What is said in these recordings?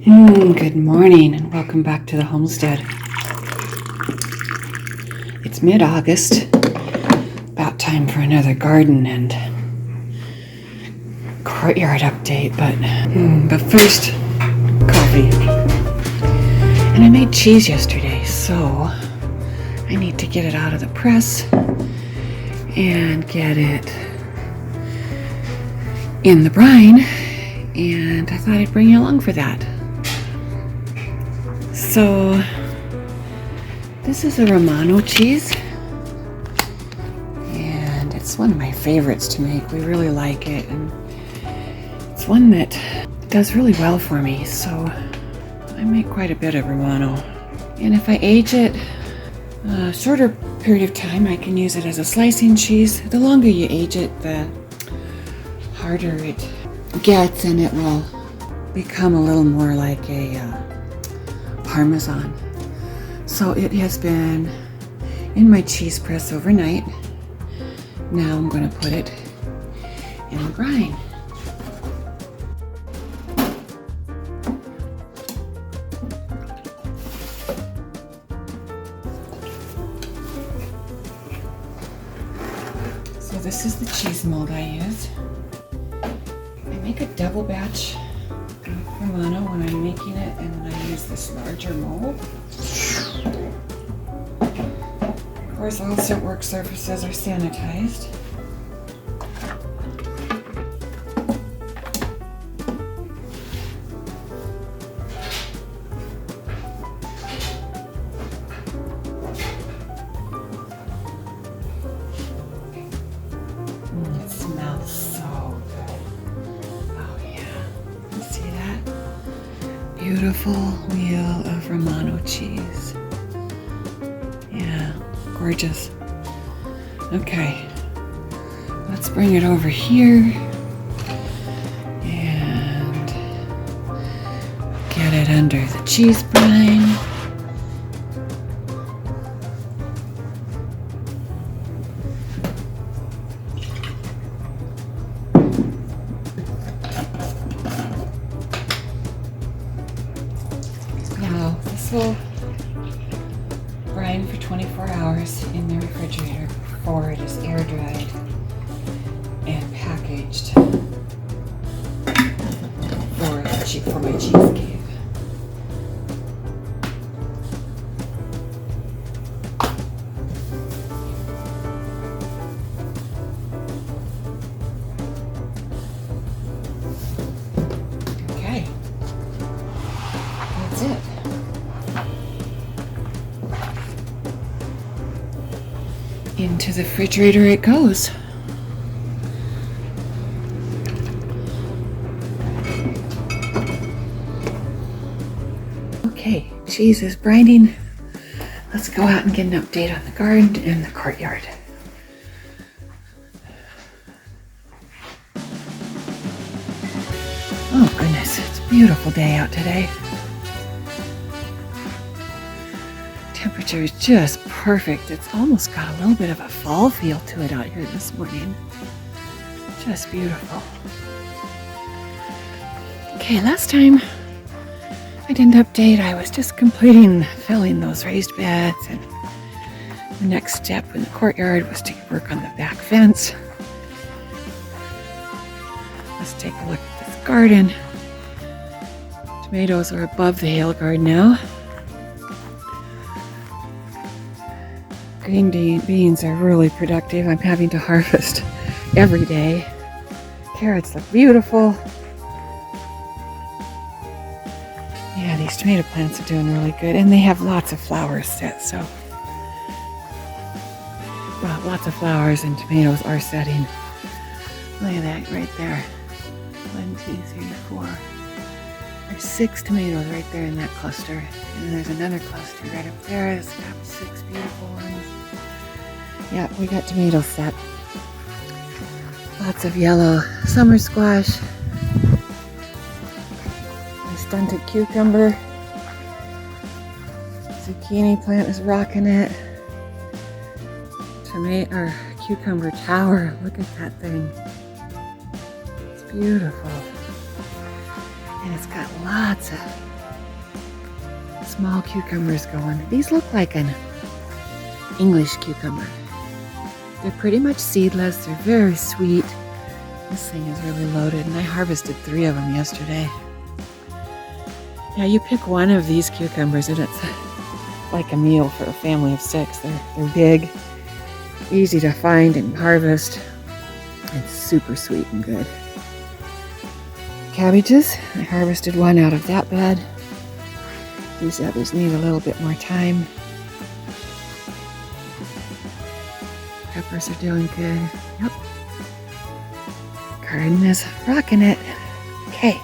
Good morning and welcome back to the Homestead. It's mid-August, about time for another garden and courtyard update, but first, coffee. And I made cheese yesterday, so I need to get it out of the press and get it in the brine, and I thought I'd bring you along for that. So this is a Romano cheese, and it's one of my favorites to make. We really like it, and it's one that does really well for me, so I make quite a bit of Romano. And if I age it a shorter period of time, I can use it as a slicing cheese. The longer you age it, the harder it gets, and it will become a little more like a Parmesan. So it has been in my cheese press overnight. Now I'm going to put it in the brine. So this is the cheese mold I use. I make a double batch of Romano when I'm making it, and then I use this larger mold. Of course, all set work surfaces are sanitized. It smells so good. Oh yeah, you see that? Beautiful wheel of Romano cheese. Yeah, gorgeous. Okay, let's bring it over here and get it under the cheese brine. Now, this will brine for 24 hours in the refrigerator before it is air dried and packaged for my cheesecake. Okay, that's it. Into the refrigerator it goes. Okay, cheese is brining. Let's go out and get an update on the garden and the courtyard. Oh goodness, it's a beautiful day out today. Temperature is just perfect. It's almost got a little bit of a fall feel to it out here this morning. Just beautiful. Okay, last time I did an update, I was just completing filling those raised beds, and the next step in the courtyard was to work on the back fence. Let's take a look at this garden. Tomatoes are above the hail guard now. Green beans are really productive. I'm having to harvest every day. Carrots look beautiful. Yeah, these tomato plants are doing really good, and they have lots of flowers set, so well, lots of flowers and tomatoes are setting. Look at that right there. 1, 2, 3, 4. There's 6 tomatoes right there in that cluster, and then there's another cluster right up there. It's got 6 beautiful ones. Yeah, we got tomatoes set. Lots of yellow summer squash. A stunted cucumber. Zucchini plant is rocking it. Tomato or cucumber tower. Look at that thing. It's beautiful. And it's got lots of small cucumbers going. These look like an English cucumber. They're pretty much seedless. They're very sweet. This thing is really loaded, and I harvested 3 of them yesterday. Yeah, you pick one of these cucumbers and it's like a meal for a family of 6. They're big, easy to find and harvest. It's super sweet and good. Cabbages, I harvested 1 out of that bed. These others need a little bit more time. Peppers are doing good. Yep. Garden is rocking it. Okay,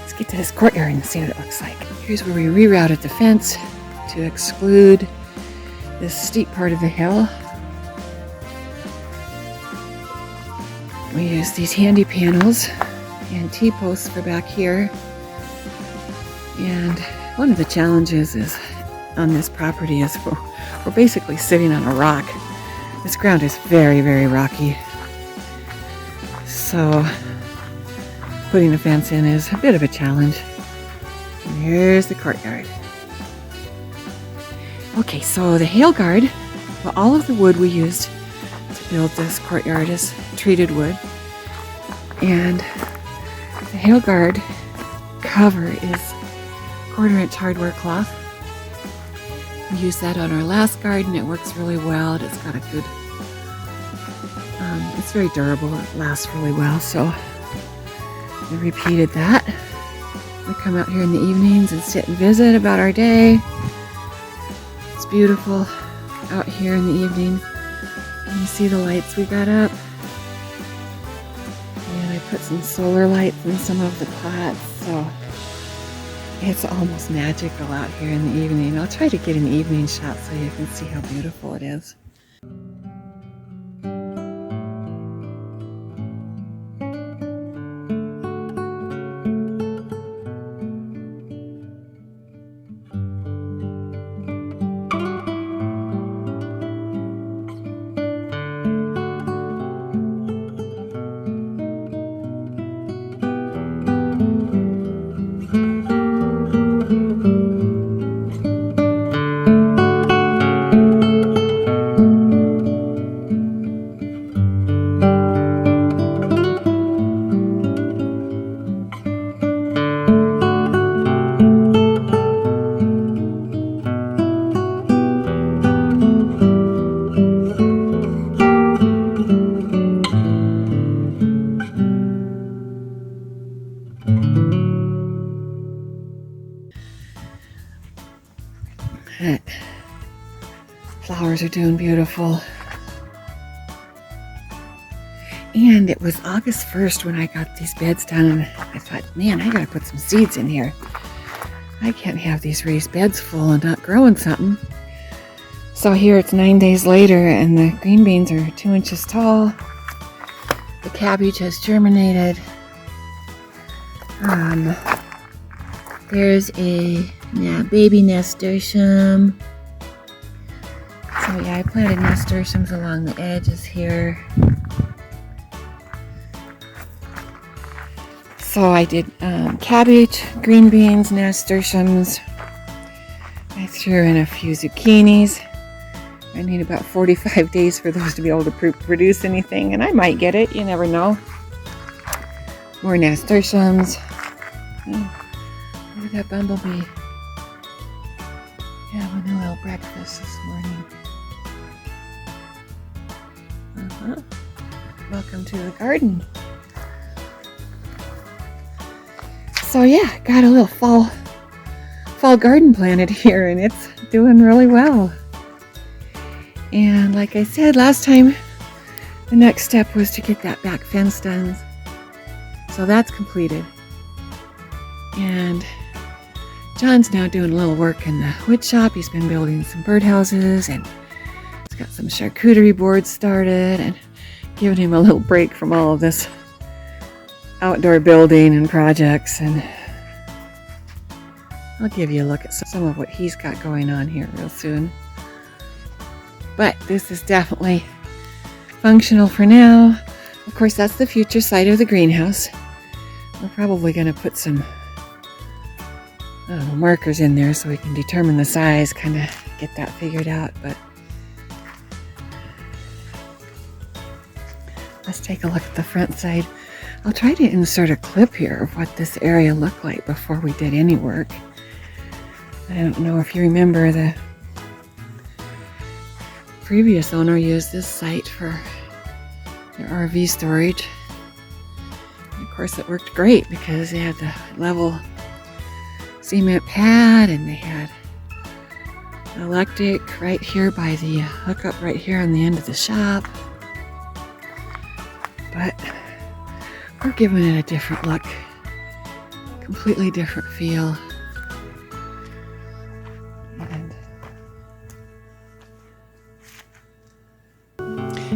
let's get to this courtyard and see what it looks like. Here's where we rerouted the fence to exclude this steep part of the hill. We use these handy panels and T-posts for back here. And one of the challenges is on this property is we're basically sitting on a rock. This ground is very, very rocky. So putting a fence in is a bit of a challenge. And here's the courtyard. Okay, so the hail guard, well, all of the wood we used to build this courtyard is treated wood. And the hail guard cover is 1/4-inch hardware cloth. We used that on our last garden. It works really well. It's got a good, it's very durable. It lasts really well. So we repeated that. We come out here in the evenings and sit and visit about our day. It's beautiful out here in the evening. And you see the lights we got up. And I put some solar lights in some of the pots. So it's almost magical out here in the evening. I'll try to get an evening shot so you can see how beautiful it is. Flowers are doing beautiful. And it was August 1st when I got these beds done, and I thought, man, I gotta put some seeds in here. I can't have these raised beds full and not growing something. So here it's 9 days later, and the green beans are 2 inches tall. The cabbage has germinated. There's a baby nasturtium. So yeah, I planted nasturtiums along the edges here. So I did cabbage, green beans, nasturtiums. I threw in a few zucchinis. I need about 45 days for those to be able to produce anything, and I might get it, you never know. More nasturtiums. Look at that bumblebee. Having a little breakfast this morning. Welcome to the garden. So yeah, got a little fall garden planted here, and it's doing really well. And like I said last time, the next step was to get that back fence done. So that's completed. And John's now doing a little work in the wood shop. He's been building some birdhouses, and he's got some charcuterie boards started, and giving him a little break from all of this outdoor building and projects. And I'll give you a look at some of what he's got going on here real soon. But this is definitely functional for now. Of course, that's the future site of the greenhouse. We're probably going to put some markers in there so we can determine the size, kind of get that figured out. But let's take a look at the front side. I'll try to insert a clip here of what this area looked like before we did any work. I don't know if you remember, the previous owner used this site for their RV storage. And of course it worked great because they had the level cement pad and they had electric right here by the hookup right here on the end of the shop. But we're giving it a different look, completely different feel. And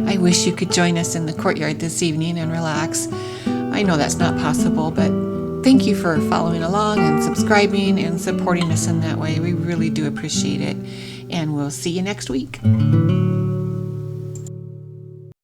I wish you could join us in the courtyard this evening and relax. I know that's not possible, but thank you for following along and subscribing and supporting us in that way. We really do appreciate it. And we'll see you next week.